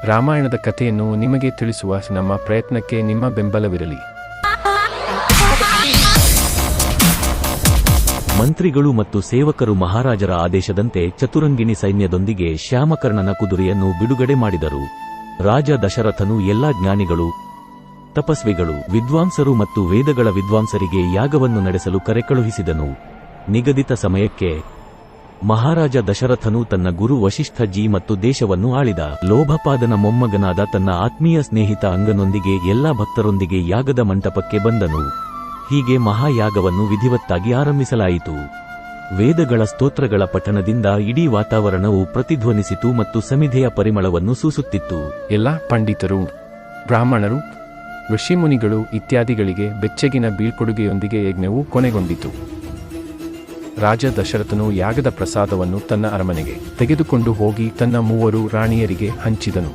ರಾಮಾಯಣದ ಕಥೆಯನ್ನು ನಿಮಗೆ ತಿಳಿಸುವ ನಮ್ಮ ಪ್ರಯತ್ನಕ್ಕೆ ನಿಮ್ಮ ಬೆಂಬಲವಿರಲಿ. ಮಂತ್ರಿಗಳು ಮತ್ತು ಸೇವಕರು ಮಹಾರಾಜರ ಆದೇಶದಂತೆ ಚತುರಂಗಿಣಿ ಸೈನ್ಯದೊಂದಿಗೆ ಶ್ಯಾಮಕರ್ಣನ ಕುದುರೆಯನ್ನು ಬಿಡುಗಡೆ ಮಾಡಿದರು. ರಾಜ ದಶರಥನು ಎಲ್ಲಾ ಜ್ಞಾನಿಗಳು, ತಪಸ್ವಿಗಳು, ವಿದ್ವಾಂಸರು ಮತ್ತು ವೇದಗಳ ವಿದ್ವಾಂಸರಿಗೆ ಯಾಗವನ್ನು ನಡೆಸಲು ಕರೆಕಳುಹಿಸಿದನು. ನಿಗದಿತ ಸಮಯಕ್ಕೆ ಮಹಾರಾಜ ದಶರಥನು ತನ್ನ ಗುರು ವಶಿಷ್ಠಜಿ ಮತ್ತು ದೇಶವನ್ನು ಆಳಿದ ಲೋಭಪಾದನ ಮೊಮ್ಮಗನಾದ ತನ್ನ ಆತ್ಮೀಯ ಸ್ನೇಹಿತ ಅಂಗನೊಂದಿಗೆ ಎಲ್ಲಾ ಭಕ್ತರೊಂದಿಗೆ ಯಾಗದ ಮಂಟಪಕ್ಕೆ ಬಂದನು. ಹೀಗೆ ಮಹಾಯಾಗವನ್ನು ವಿಧಿವತ್ತಾಗಿ ಆರಂಭಿಸಲಾಯಿತು. ವೇದಗಳ ಸ್ತೋತ್ರಗಳ ಪಠಣದಿಂದ ಇಡೀ ವಾತಾವರಣವು ಪ್ರತಿಧ್ವನಿಸಿತು ಮತ್ತು ಸಮಿಧೆಯ ಪರಿಮಳವನ್ನು ಸೂಸುತ್ತಿತ್ತು. ಎಲ್ಲ ಪಂಡಿತರು, ಬ್ರಾಹ್ಮಣರು, ಋಷಿಮುನಿಗಳು ಇತ್ಯಾದಿಗಳಿಗೆ ಬೆಚ್ಚಗಿನ ಬೀಳ್ಕೊಡುಗೆಯೊಂದಿಗೆ ಯಜ್ಞವು ಕೊನೆಗೊಂಡಿತು. ರಾಜ ದಶರಥನು ಯಾಗದ ಪ್ರಸಾದವನ್ನು ತನ್ನ ಅರಮನೆಗೆ ತೆಗೆದುಕೊಂಡು ಹೋಗಿ ತನ್ನ 3 ರಾಣಿಯರಿಗೆ ಹಂಚಿದನು.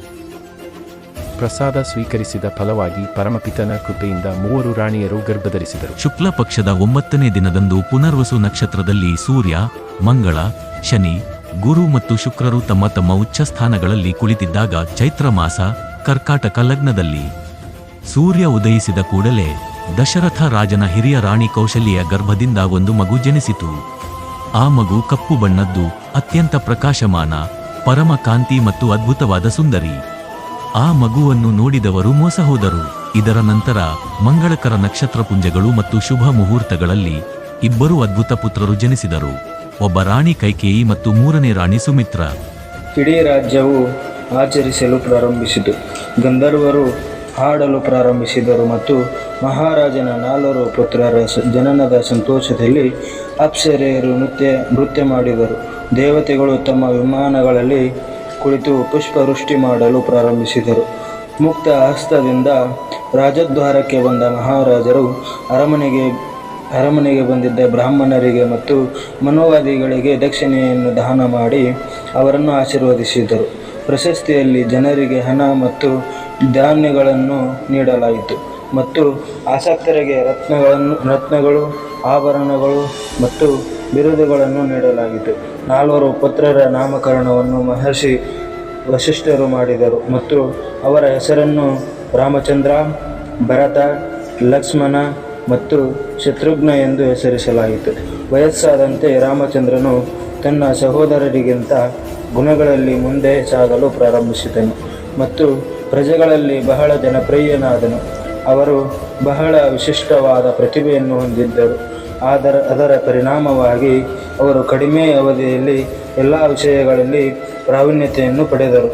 ಪ್ರಸಾದ ಸ್ವೀಕರಿಸಿದ ಫಲವಾಗಿ ಪರಮಪಿತನ ಕೃಪೆಯಿಂದ 3 ರಾಣಿಯರು ಗರ್ಭಧರಿಸಿದರು. ಶುಕ್ಲ ಪಕ್ಷದ 9ನೇ ದಿನದಂದು ಪುನರ್ವಸು ನಕ್ಷತ್ರದಲ್ಲಿ ಸೂರ್ಯ, ಮಂಗಳ, ಶನಿ, ಗುರು ಮತ್ತು ಶುಕ್ರರು ತಮ್ಮ ತಮ್ಮ ಉಚ್ಚಸ್ಥಾನಗಳಲ್ಲಿ ಕುಳಿತಿದ್ದಾಗ ಚೈತ್ರ ಮಾಸ ಕರ್ಕಾಟಕ ಲಗ್ನದಲ್ಲಿ ಸೂರ್ಯ ಉದಯಿಸಿದ ಕೂಡಲೇ ದಶರಥ ರಾಜನ ಹಿರಿಯ ರಾಣಿ ಕೌಶಲ್ಯೆಯ ಗರ್ಭದಿಂದ ಒಂದು ಮಗು ಜನಿಸಿತು. ಆ ಮಗು ಕಪ್ಪು ಬಣ್ಣದ್ದು, ಅತ್ಯಂತ ಪ್ರಕಾಶಮಾನ, ಪರಮ ಕಾಂತಿ ಮತ್ತು ಅದ್ಭುತವಾದ ಸುಂದರಿ. ಆ ಮಗುವನ್ನು ನೋಡಿದವರು ಮೋಸ ಹೋದರು. ಇದರ ನಂತರ ಮಂಗಳಕರ ನಕ್ಷತ್ರಪುಂಜಗಳು ಮತ್ತು ಶುಭ ಮುಹೂರ್ತಗಳಲ್ಲಿ 2 ಅದ್ಭುತ ಪುತ್ರರು ಜನಿಸಿದರು. ಒಬ್ಬ ರಾಣಿ ಕೈಕೇಯಿ ಮತ್ತು 3ನೇ ರಾಣಿ ಸುಮಿತ್ರ. ಇಡೀ ರಾಜ್ಯವು ಆಚರಿಸಲು ಪ್ರಾರಂಭಿಸಿತು. ಗಂಧರ್ವರು ಹಾಡಲು ಪ್ರಾರಂಭಿಸಿದರು ಮತ್ತು ಮಹಾರಾಜನ 4 ಪುತ್ರರ ಜನನದ ಸಂತೋಷದಲ್ಲಿ ಅಪ್ಸರೆಯರು ನೃತ್ಯ ಮಾಡಿದರು. ದೇವತೆಗಳು ತಮ್ಮ ವಿಮಾನಗಳಲ್ಲಿ ಕುಳಿತು ಪುಷ್ಪವೃಷ್ಟಿ ಮಾಡಲು ಪ್ರಾರಂಭಿಸಿದರು. ಮುಕ್ತ ಹಸ್ತದಿಂದ ರಾಜದ್ವಾರಕ್ಕೆ ಬಂದ ಮಹಾರಾಜರು ಅರಮನೆಗೆ ಬಂದಿದ್ದ ಬ್ರಾಹ್ಮಣರಿಗೆ ಮತ್ತು ಮನೋವಾದಿಗಳಿಗೆ ದಕ್ಷಿಣೆಯನ್ನು ದಾನ ಮಾಡಿ ಅವರನ್ನು ಆಶೀರ್ವದಿಸಿದರು. ಪ್ರಶಸ್ತಿಯಲ್ಲಿ ಜನರಿಗೆ ಹಣ ಮತ್ತು ಧಾನ್ಯಗಳನ್ನು ನೀಡಲಾಯಿತು ಮತ್ತು ಆಸಕ್ತರಿಗೆ ರತ್ನಗಳು, ಆಭರಣಗಳು ಮತ್ತು ಬಿರುದುಗಳನ್ನು ನೀಡಲಾಯಿತು. 4 ಪುತ್ರರ ನಾಮಕರಣವನ್ನು ಮಹರ್ಷಿ ವಶಿಷ್ಠರು ಮಾಡಿದರು ಮತ್ತು ಅವರ ಹೆಸರನ್ನು ರಾಮಚಂದ್ರ, ಭರತ, ಲಕ್ಷ್ಮಣ ಮತ್ತು ಶತ್ರುಘ್ನ ಎಂದು ಹೆಸರಿಸಲಾಯಿತು. ವಯಸ್ಸಾದಂತೆ ರಾಮಚಂದ್ರನು ತನ್ನ ಸಹೋದರರಿಗಿಂತ ಗುಣಗಳಲ್ಲಿ ಮುಂದೆ ಸಾಗಲು ಪ್ರಾರಂಭಿಸಿದನು ಮತ್ತು ಪ್ರಜೆಗಳಲ್ಲಿ ಬಹಳ ಜನಪ್ರಿಯನಾದನು. ಅವರು ಬಹಳ ವಿಶಿಷ್ಟವಾದ ಪ್ರತಿಭೆಯನ್ನು ಹೊಂದಿದ್ದರು. ಅದರ ಪರಿಣಾಮವಾಗಿ ಅವರು ಕಡಿಮೆ ಅವಧಿಯಲ್ಲಿ ಎಲ್ಲ ವಿಷಯಗಳಲ್ಲಿ ಪ್ರಾವೀಣ್ಯತೆಯನ್ನು ಪಡೆದರು.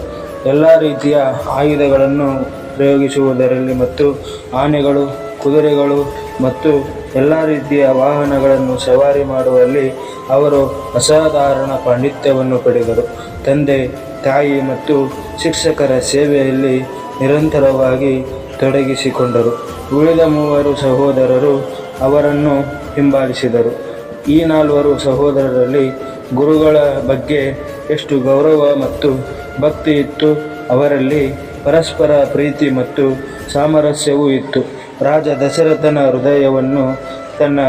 ಎಲ್ಲ ರೀತಿಯ ಆಯುಧಗಳನ್ನು ಪ್ರಯೋಗಿಸುವುದರಲ್ಲಿ ಮತ್ತು ಆನೆಗಳು, ಕುದುರೆಗಳು ಮತ್ತು ಎಲ್ಲ ರೀತಿಯ ವಾಹನಗಳನ್ನು ಸವಾರಿ ಮಾಡುವಲ್ಲಿ ಅವರು ಅಸಾಧಾರಣ ಪಾಂಡಿತ್ಯವನ್ನು ಪಡೆದರು. ತಂದೆ, ತಾಯಿ ಮತ್ತು ಶಿಕ್ಷಕರ ಸೇವೆಯಲ್ಲಿ ನಿರಂತರವಾಗಿ ತೊಡಗಿಸಿಕೊಂಡರು. ಉಳಿದ 3 ಸಹೋದರರು ಅವರನ್ನು ಹಿಂಬಾಲಿಸಿದರು. ಈ 4 ಸಹೋದರರಲ್ಲಿ ಗುರುಗಳ ಬಗ್ಗೆ ಎಷ್ಟು ಗೌರವ ಮತ್ತು ಭಕ್ತಿ ಇತ್ತು. ಅವರಲ್ಲಿ ಪರಸ್ಪರ ಪ್ರೀತಿ ಮತ್ತು ಸಾಮರಸ್ಯವೂ ಇತ್ತು. ರಾಜ ದಶರಥನ ಹೃದಯವನ್ನು ತನ್ನ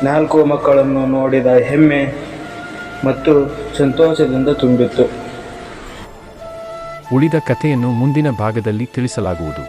4 ಮಕ್ಕಳನ್ನು ನೋಡಿದ ಹೆಮ್ಮೆ ಮತ್ತು ಸಂತೋಷದಿಂದ ತುಂಬಿತ್ತು. ಉಳಿದ ಕಥೆಯನ್ನು ಮುಂದಿನ ಭಾಗದಲ್ಲಿ ತಿಳಿಸಲಾಗುವುದು.